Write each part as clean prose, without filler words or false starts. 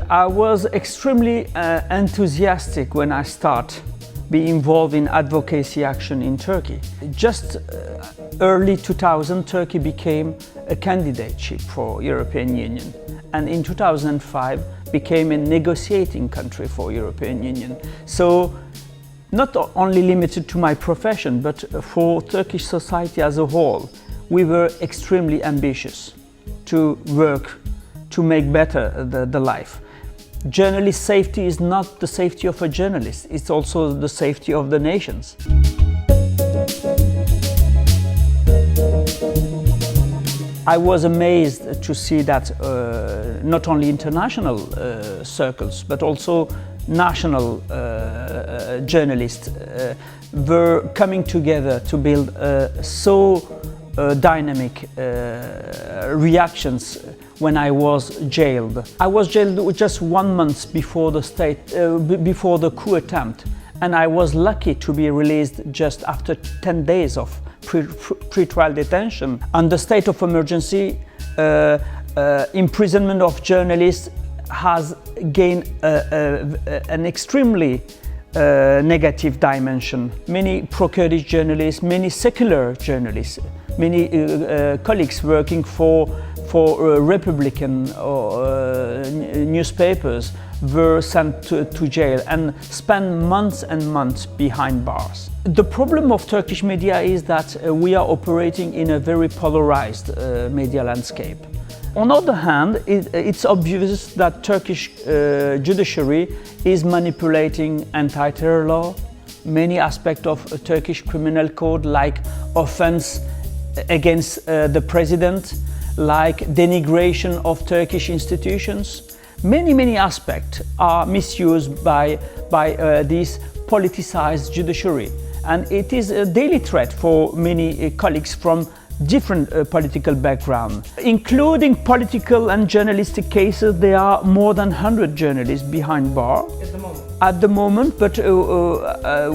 I was extremely enthusiastic when I started being involved in advocacy action in Turkey. Just early 2000, Turkey became a candidateship for European Union, and in 2005 became a negotiating country for European Union. So not only limited to my profession, but for Turkish society as a whole, we were extremely ambitious to work to make better the life. Journalist safety is not the safety of a journalist, it's also the safety of the nations. I was amazed to see that not only international circles, but also national journalists were coming together to build so dynamic reactions when I was jailed. I was jailed just 1 month before the coup attempt, and I was lucky to be released just after 10 days of pre-trial detention. Under state of emergency, imprisonment of journalists has gained an extremely negative dimension. Many pro-Kurdish journalists, many secular journalists, many colleagues working for Republican newspapers were sent to jail and spent months and months behind bars. The problem of Turkish media is that we are operating in a very polarized media landscape. On the other hand, it's obvious that Turkish judiciary is manipulating anti-terror law, many aspects of Turkish criminal code, like offense against the president, like denigration of Turkish institutions. Many aspects are misused by this politicized judiciary, and it is a daily threat for many colleagues from different political backgrounds. Including political and journalistic cases, there are more than 100 journalists behind bar at the moment, but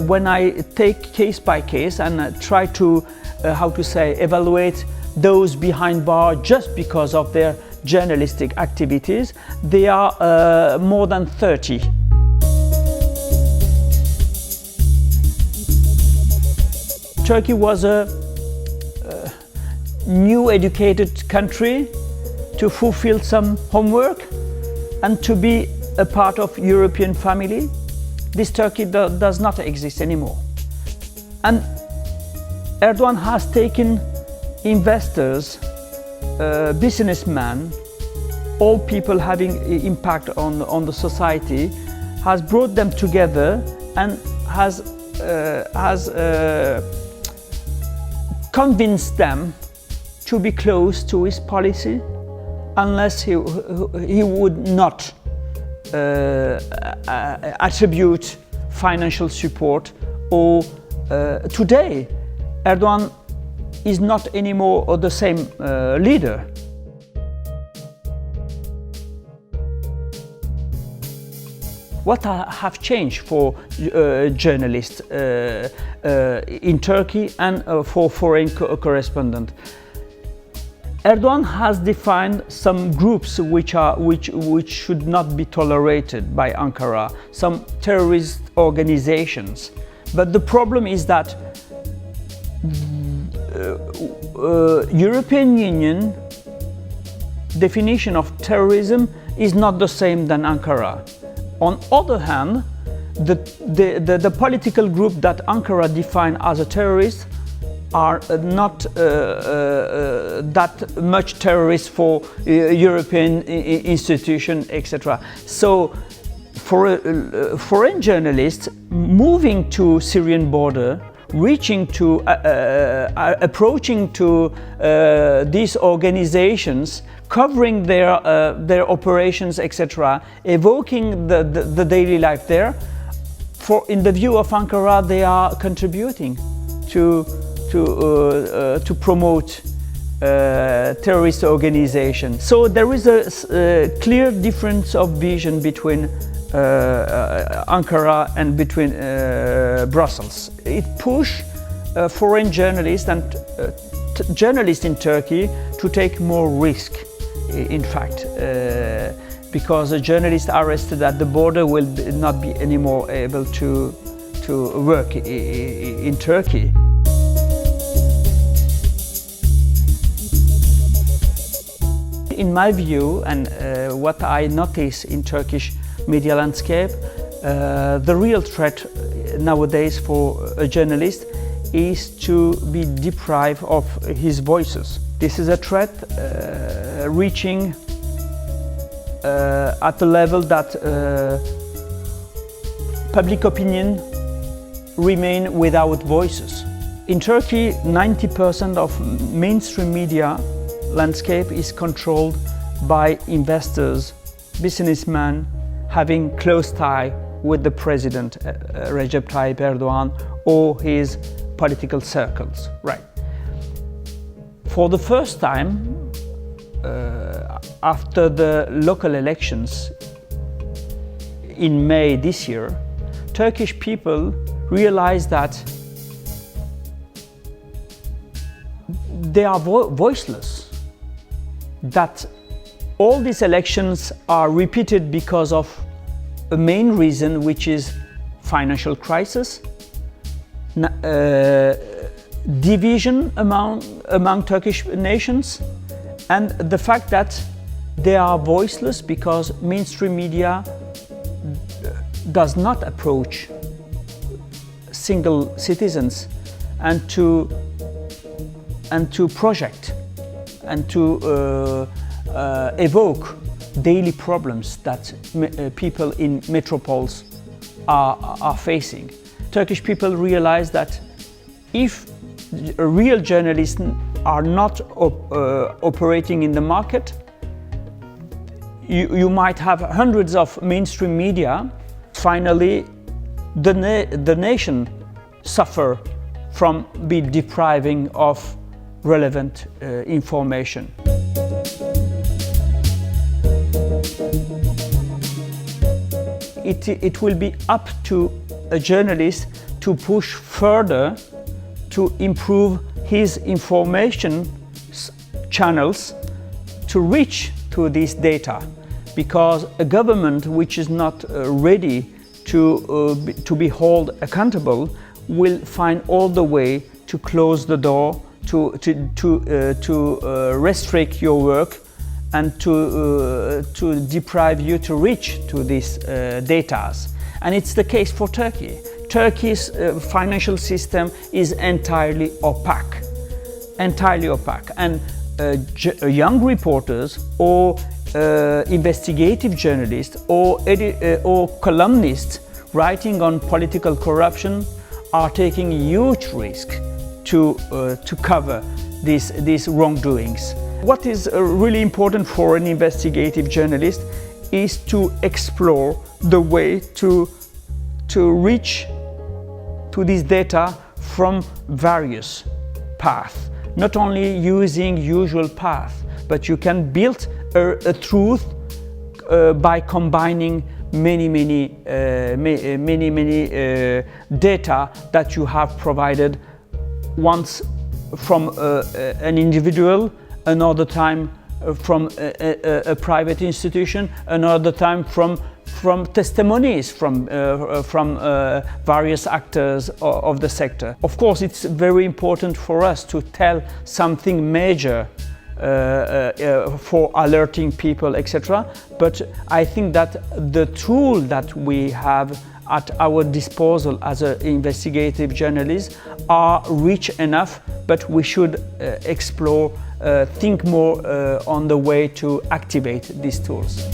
when I take case by case and try to evaluate those behind bar just because of their journalistic activities, there are more than 30. Turkey was a new educated country to fulfill some homework and to be a part of European family. This Turkey does not exist anymore. And Erdogan has taken investors, businessmen, all people having impact on the society, has brought them together and has convinced them to be close to his policy, unless he would not attribute financial support. Or today, Erdogan is not anymore the same leader. What have changed for journalists in Turkey and for foreign correspondents? Erdogan has defined some groups which should not be tolerated by Ankara, some terrorist organizations. But the problem is that European Union definition of terrorism is not the same than Ankara. On the other hand, the political group that Ankara defined as a terrorist are not that much terrorists for European institutions, etc. So for foreign journalists moving to Syrian border, reaching to, approaching to these organizations, covering their operations, etc., evoking the daily life there, in the view of Ankara, they are contributing to promote terrorist organizations. So there is a clear difference of vision between Ankara and between Brussels. It pushed foreign journalists and journalists in Turkey to take more risk, in fact, because a journalist arrested at the border will not be anymore able to work in Turkey. In my view, and what I notice in Turkish media landscape, the real threat nowadays for a journalist is to be deprived of his voices. This is a threat reaching at the level that public opinion remain without voices. In Turkey, 90% of mainstream media landscape is controlled by investors, businessmen having close tie with the president Ređep Taiip Erdogan or his political circles. Right. For the first time, after the local elections in May this year, Turkish people realized that they are voiceless, that all these elections are repeated because of a main reason, which is financial crisis, division among Turkish nations, and the fact that they are voiceless because mainstream media does not approach single citizens and to project and to evoke daily problems that people in metropoles are facing. Turkish people realize that if real journalists are not operating in the market, you might have hundreds of mainstream media. Finally, the nation suffer from being depriving of relevant information. It will be up to a journalist to push further to improve his information channels to reach to this data, because a government which is not ready to be held accountable will find all the way to close the door, to restrict your work, and to deprive you to reach to these data. And it's the case for Turkey. Turkey's financial system is entirely opaque, and young reporters or investigative journalists or columnists writing on political corruption are taking huge risk to cover these wrongdoings. What is really important for an investigative journalist is to explore the way to reach to this data from various paths, not only using usual paths, but you can build a truth by combining many data that you have provided, once from an individual, another time from a private institution, another time from testimonies from various actors of the sector. Of course, it's very important for us to tell something major for alerting people, etc. But I think that the tool that we have at our disposal as an investigative journalist are rich enough, but we should explore, think more on the way to activate these tools.